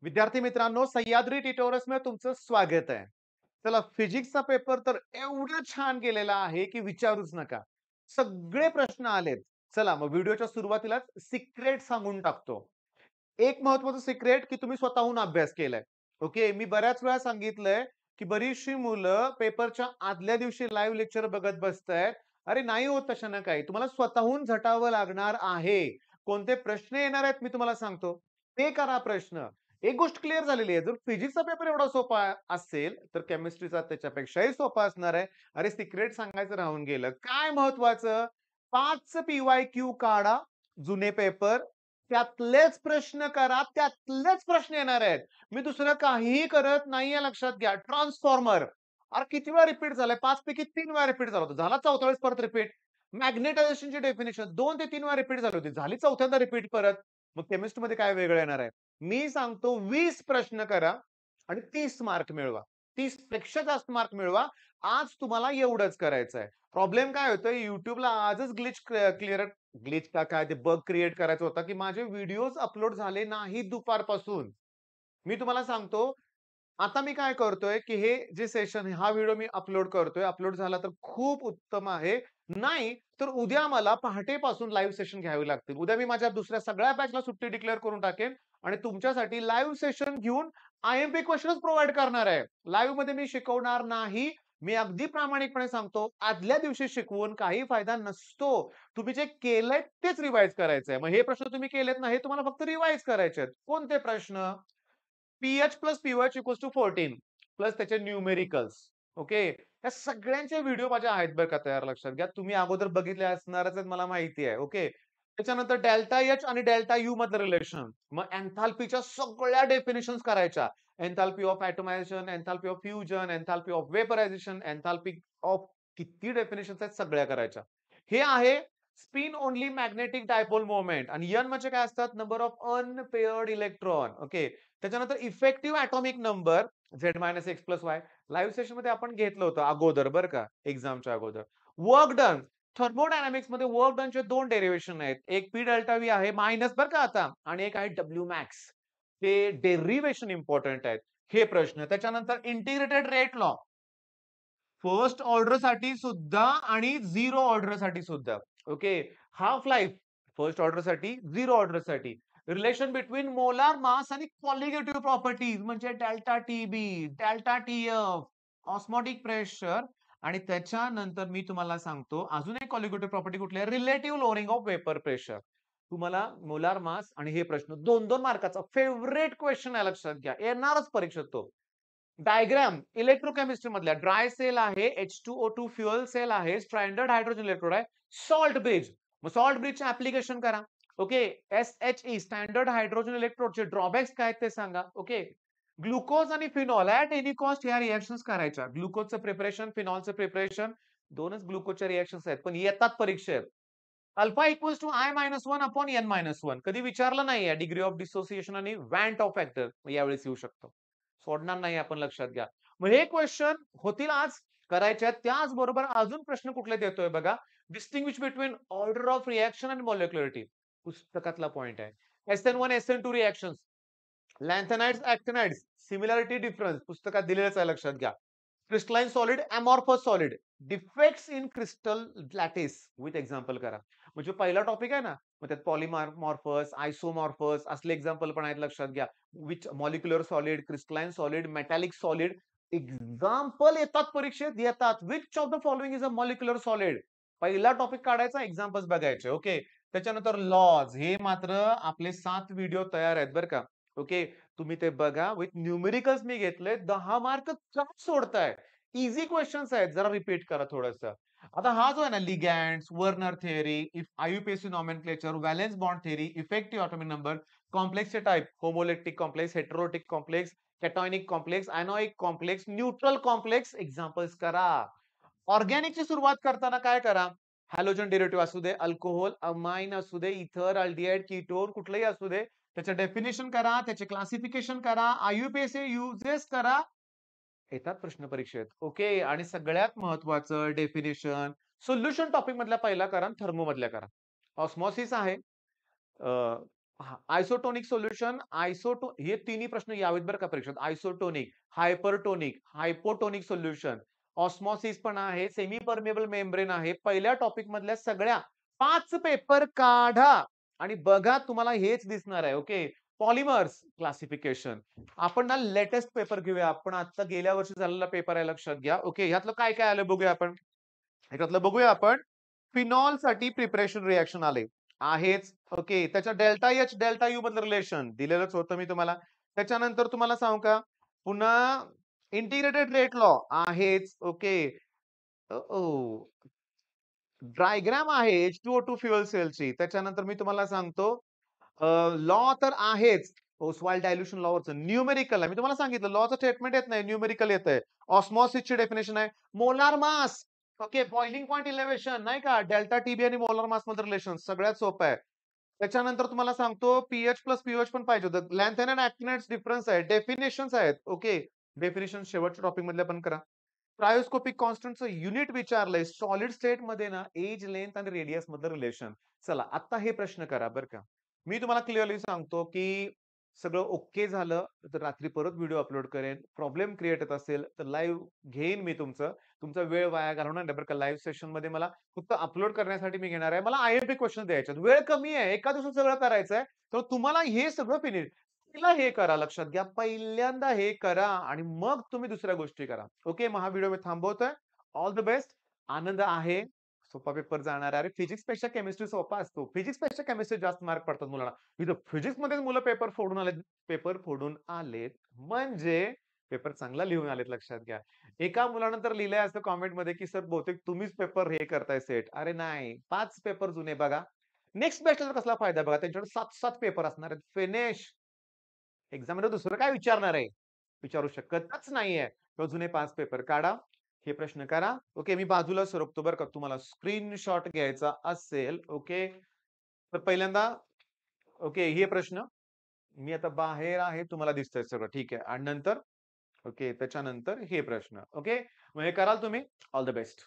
विद्यार्थी मित्रांनो, सह्याद्री ट्युटोरियल्समध्ये तुमचं स्वागत आहे. चला, फिजिक्सचा पेपर तर एवढा छान गेलेला आहे, की विचारूच नका. सगळे प्रश्न आलेत. चला, मग व्हिडिओच्या सुरुवातीलाच सिक्रेट सांगून टाकतो. एक महत्त्वाचं सिक्रेट, की तुम्ही स्वतःहून अभ्यास केलाय. ओके. मी बऱ्याच वेळा सांगितलंय, की बरीचशी मुलं पेपरच्या आदल्या दिवशी लाईव्ह लेक्चर बघत बसतायत. अरे नाही होत तशानं काही. तुम्हाला स्वतःहून झटावं लागणार आहे. कोणते प्रश्न येणार आहेत मी तुम्हाला सांगतो. ते करा प्रश्न. एक गोष्ट क्लिअर झालेली आहे. जर फिजिक्सचा पेपर एवढा सोपा असेल, तर केमिस्ट्रीचा त्याच्यापेक्षाही सोपा असणार आहे. अरे सिक्रेट सांगायचं राहून गेलं. काय महत्वाचं? 5 पी-वाय-क्यू काढा, जुने पेपर. त्यातलेच प्रश्न करा, त्यातलेच प्रश्न येणार आहेत. मी दुसरं काहीही करत नाहीये लक्षात घ्या. ट्रान्सफॉर्मर. अरे किती वेळा रिपीट झालाय? 5 पैकी 3 वेळा रिपीट झाला होता. झाला 4थ्या वेळेस परत रिपीट. मॅग्नेटायझेशनची डेफिनिशन 2 ते 3 वेळा रिपीट झाली होती. झाली 4थ्यांदा रिपीट परत. मग केमिस्ट्रीमध्ये काय वेगळं येणार आहे? मी सांगतो 20 प्रश्न करा आणि 30 मार्क मिळवा. 30 पेक्षा जास्त मार्क मिळवा. आज तुम्हाला एवढंच करायचं आहे. प्रॉब्लेम काय होतोय YouTubeला आजच ग्लिच का काय ते बग क्रिएट करायचा होता, की माझे व्हिडिओज अपलोड झाले नाहीत दुपारपासून. मी तुम्हाला सांगतो, आता मी काय करतोय, की हे जे सेशन हा व्हिडिओ मी अपलोड करतोय. अपलोड झाला तर खूप उत्तम आहे. नाही, तर उद्या मला पहाटेपासून लाईव्ह सेशन घ्यावे लागतील. उद्या मी माझ्या दुसऱ्या सगळ्या बॅचला सुट्टी डिक्लेअर करून टाकेन आणि तुमच्यासाठी लाईव्ह सेशन घेऊन आय-एम-पी क्वेशन्स प्रोव्हाईड करणार आहे. लाईव्हमध्ये मी शिकवणार नाही. मी अगदी प्रामाणिकपणे सांगतो, आदल्या दिवशी शिकवून काही फायदा नसतो. तुम्ही जे केलंय तेच रिवाईज करायचंय. मग हे प्रश्न तुम्ही केलेत ना, हे तुम्हाला फक्त रिवाईज करायचे आहेत. कोणते प्रश्न? PH plus POH equals to 14 plus त्याचे न्यूमेरिकल्स. ओके. या सगळ्यांचे व्हिडिओ माझे आहेत बरं का तयार लक्षात घ्या. तुम्ही अगोदर बघितले असणारच आहेत मला माहिती आहे. ओके. त्याच्यानंतर डेल्टा एच आणि डेल्टा यू मधलं रिलेशन. मग एन्थाल्पीच्या सगळ्या डेफिनिशन्स करायच्या. Enthalpy of atomisation, enthalpy of fusion, enthalpy of vaporisation, enthalpy of किती डेफिनिशन्स आहेत सगळ्या करायच्या. हे आहे spin only magnetic dipole moment आणि एन म्हणजे काय असतात? Number of unpaired electron. Okay. त्याच्यानंतर effective atomic number Z-X+Y. Live सेशनमध्ये आपण घेतलं होतं अगोदर बरं का, एक्झामच्या अगोदर. Work done. थर्मोडायनामिक्समध्ये वर्क डनचे 2 डेरिव्हेशन आहेत. एक पी डेल्टा व्ही आहे मायनस बरं का आता आणि एक आहे डब्ल्यू मॅक्स. ते डेरिव्हेशन इम्पोर्टंट आहेत. हे प्रश्न. त्याच्यानंतर इंटिग्रेटेड रेट लॉ. फर्स्ट ऑर्डरसाठी सुद्धा आणि झिरो ऑर्डरसाठी सुद्धा. ओके. हाल्फ लाईफ फर्स्ट ऑर्डरसाठी, झिरो ऑर्डरसाठी. रिलेशन बिटवीन मोलार मास आणि कॉलिगेटिव्ह प्रॉपर्टीज म्हणजे delta TB, delta TF, osmotic pressure आणि त्याच्यानंतर मी तुम्हाला सांगतो अजून एक कॉलिगेटिव्ह प्रॉपर्टी कुठली आहे? Relative lowering of vapour pressure. तुम्हाला मोलार मास आणि हे प्रश्न 2-2 मार्काचा फेव्हरेट क्वेश्चन आहे लक्षात घ्या. येणारच परीक्षेत तो. डायग्राम इलेक्ट्रोकेमिस्ट्री मधल्या ड्राय सेल आहे, H2O2 फ्युअल सेल आहे, स्ट्रँडर्ड हायड्रोजन इलेक्ट्रोड आहे, सॉल्ट ब्रिज. मग सॉल्ट ब्रिजचे ऍप्लिकेशन करा. ओके. SHE स्टँडर्ड हायड्रोजन इलेक्ट्रोडचे ड्रॉबॅक्स काय आहेत ते सांगा. ओके. ग्लुकोज आणि फिनॉल ॲट एनी कॉस्ट ह्या रिएक्शन्स करायच्या. ग्लुकोजचं प्रिपरेशन, फिनॉलचं प्रिपरेशन 2च ग्लुकोजच्या रिएक्शन्स आहेत, पण येतात परीक्षेत. Alpha equals to I-1 upon N-1. कधी विचारलं नाहीये. डिग्री ऑफ डिसोसिएशन आणि वॅन्ट ऑफ फॅक्टर यावेळेस येऊ शकतो. सोडणार नाही आपण लक्षात घ्या. मग हे क्वेश्चन होतील आज करायचे आहेत. त्याचबरोबर अजून प्रश्न कुठले देतोय बघा. Distinguish between order of reaction आणि मॉलिक्युलरिटी पुस्तकातला पॉइंट आहे. SN1, SN2 reactions, lanthanides, actinides, similarity difference पुस्तकात दिलेलंच आहे लक्षात घ्या. Crystalline solid, amorphous solid, defects in crystal lattice with example करा. म्हणजे पहिला टॉपिक आहे ना, मग त्यात पॉलिमॉर्फस, आयसोमॉर्फस असले एक्झाम्पल पण आहेत लक्षात घ्या. Which molecular solid, crystalline solid, metallic solid example येतात परीक्षेत येतात. Which of the following is a molecular solid? पहिला टॉपिक काढायचा, एक्झाम्पल्स बघायचे. ओके. त्याच्यानंतर लॉज हे मात्र आपले 7 व्हिडिओ तयार आहेत बरं का. ओके. तुम्ही ते बघा. विथ न्यूमेरिकल्स मी घेतले. 10 मार्क का सोडताय? ईझी क्वेश्चन्स आहेत. जरा रिपीट करा थोडंसं. आता हा जो आहे ना ligands, Werner theory, IUPAC nomenclature, valence bond theory, effective atomic number, कॉम्प्लेक्सचे type, homoleptic complex, heteroleptic complex, cationic complex, anionic complex, neutral complex examples करा. ऑर्गॅनिकची सुरुवात करताना काय करा? हॅलोजन डेरिव्हेटिव्ह असू दे, अल्कोहोल, अमाइन असू दे, इथर, अल्डिहाइड, कीटोन कुठलंही असू दे. त्याचं डेफिनिशन करा, त्याचे क्लासिफिकेशन करा, आययुपीएसी युजेस करा. येतात प्रश्न परीक्षेत. ओके. आणि सगळ्यात महत्वाचं डेफिनिशन, सोल्युशन टॉपिक मधला पहिला करा, थर्मो मधल्या करा. ऑस्मॉसिस आहे. आयसोटोनिक सोल्युशन, हे तिन्ही प्रश्न यावेत बरं का परीक्षेत. Isotonic, hypertonic, hypotonic solution, osmosis पण आहे, सेमी परमेबल मेम्ब्रेन आहे. पहिल्या टॉपिक मधल्या सगळ्या 5 पेपर काढा आणि बघा तुम्हाला हेच दिसणार आहे. ओके. Polymers classification. आपण ना लेटेस्ट पेपर घेऊया. आपण आता गेल्या वर्षी झालेला पेपर आहे लक्षात घ्या. ओके. ह्यातलं काय आलं बघूया आपण. ह्याच्यातलं बघूया आपण. फिनॉलसाठी प्रिपरेशन रिएक्शन आले. आहेच. ओके. त्याच्या डेल्टा एच, डेल्टा यू मधलं रिलेशन दिलेलंच होतं मी तुम्हाला. त्याच्यानंतर तुम्हाला सांगू का? पुन्हा इंटिग्रेटेड रेट लॉ आहेच. ओके. डायग्राम आहे H2O2 फ्युअल सेलची. त्याच्यानंतर मी तुम्हाला सांगतो लॉ तर आहेच. ओस्वाल्ड डायल्युशन लॉवरचं न्यूमेरिकल आहे. मी तुम्हाला सांगितलं लॉचं स्टेटमेंट येत नाही, न्यूमेरिकल येतंय. ऑस्मॉसिसची डेफिनेशन आहे. Molar mass, okay, boiling point elevation नाही का? डेल्टा टीबी आणि मोलार मास मधलं रिलेशन सगळ्यात सोपं आहे. त्याच्यानंतर तुम्हाला सांगतो पीएच प्लस पीओएच पण पाहिजे होतं. लॅन्थेन अँड ॲक्टिनाइड्स डिफरन्स आहे. डेफिनेशन्स आहेत. ओके. डेफिनेशन शेवटच्या टॉपिक मधल्या पण करा. क्रायोस्कोपिक कॉन्स्टंटचं युनिट विचारलंय. सॉलिड स्टेट मध्ये ना एज, लेंथ आणि रेडियस मधलं रिलेशन. चला आता हे प्रश्न करा बरं का. मी तुम्हाला क्लिअरली सांगतो, की सगळं ओके झालं, तर रात्री परत व्हिडिओ अपलोड करेन. प्रॉब्लेम क्रिएट होत असेल, तर लाईव्ह घेईन मी तुमचं. तुमचा वेळ वाया घालवणार नाही बरं का. लाईव्ह सेशनमध्ये मला फक्त अपलोड करण्यासाठी मी घेणार आहे. मला आय-एम-पी क्वेश्चन द्यायचे वेळ कमी आहे. एका दिवसात सगळं करायचंय. तर तुम्हाला हे सगळं फिनिश पहिला हे करा लक्षात घ्या. पहिल्यांदा हे करा आणि मग तुम्ही दुसऱ्या गोष्टी करा. ओके. मग हा व्हिडिओ मी थांबवतोय. All the best. आनंद आहे. सोपा पेपर जाणार आहे. अरे फिजिक्सपेक्षा केमिस्ट्री सोपा असतो. फिजिक्सपेक्षा केमिस्ट्री जास्त मार्क पडतात मुलांना. इथं फिजिक्समध्येच मुलं पेपर फोडून आलेत म्हणजे पेपर चांगला लिहून आलेत लक्षात घ्या. एका मुलानं तर लिहिलंय असं कमेंटमध्ये, की "सर बहुतेक तुम्हीच पेपर हे करताय सेट." अरे नाही, 5 पेपर जुने बघा. नेक्स्ट बॅचला कसला फायदा आहे बघा. त्यांच्याकडे 7-7 पेपर असणार आहेत. फिनिश. एक्झामिनर दुसरं काय विचारणार आहे? विचारू शकतच नाहीये. तर जुने 5 पेपर काढा. हे प्रश्न करा. ओके. मी बाजूला सरकतो बरं का. तुम्हाला स्क्रीनशॉट घ्यायचा असेल. ओके. तर पहिल्यांदा ओके हे प्रश्न. मी आता बाहेर आहे. तुम्हाला दिसतंय सगळं. ठीक आहे. आणि नंतर ओके. त्याच्यानंतर हे प्रश्न. ओके. मग हे कराल तुम्ही? All the best.